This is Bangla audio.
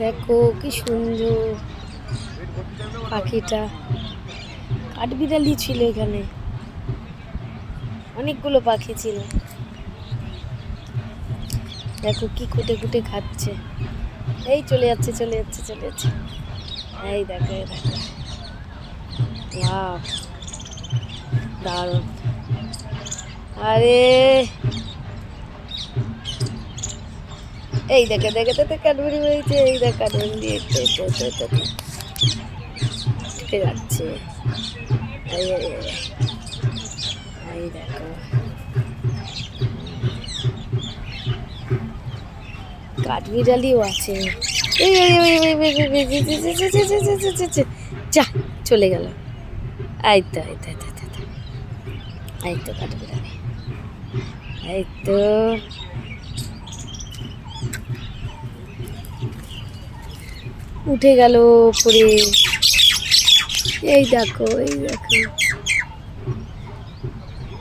দেখো কি সুন্দর পাখিটা। কাঠবিড়ালি ছিল এখানে, অনেকগুলো পাখি ছিল। দেখো কি খুঁটে খুঁটে খাচ্ছে। এই চলে যাচ্ছে চলে যাচ্ছে চলে যাচ্ছে। এই দেখো এই দেখো, ওয়াও দারুণ। আরে এই দেখে দেখে তো কাঠবিড়ি হয়েছে। এই দেখ কাঠবিড়ি দিয়ে ঢুকে যাচ্ছে। এই দেখো কাঠবিড়ালিও আছে। যা চলে গেল। এই তো এই তো এই তো কাঠবিড়ালি, এই তো উঠে গেল উপরে। এই দেখো এই দেখো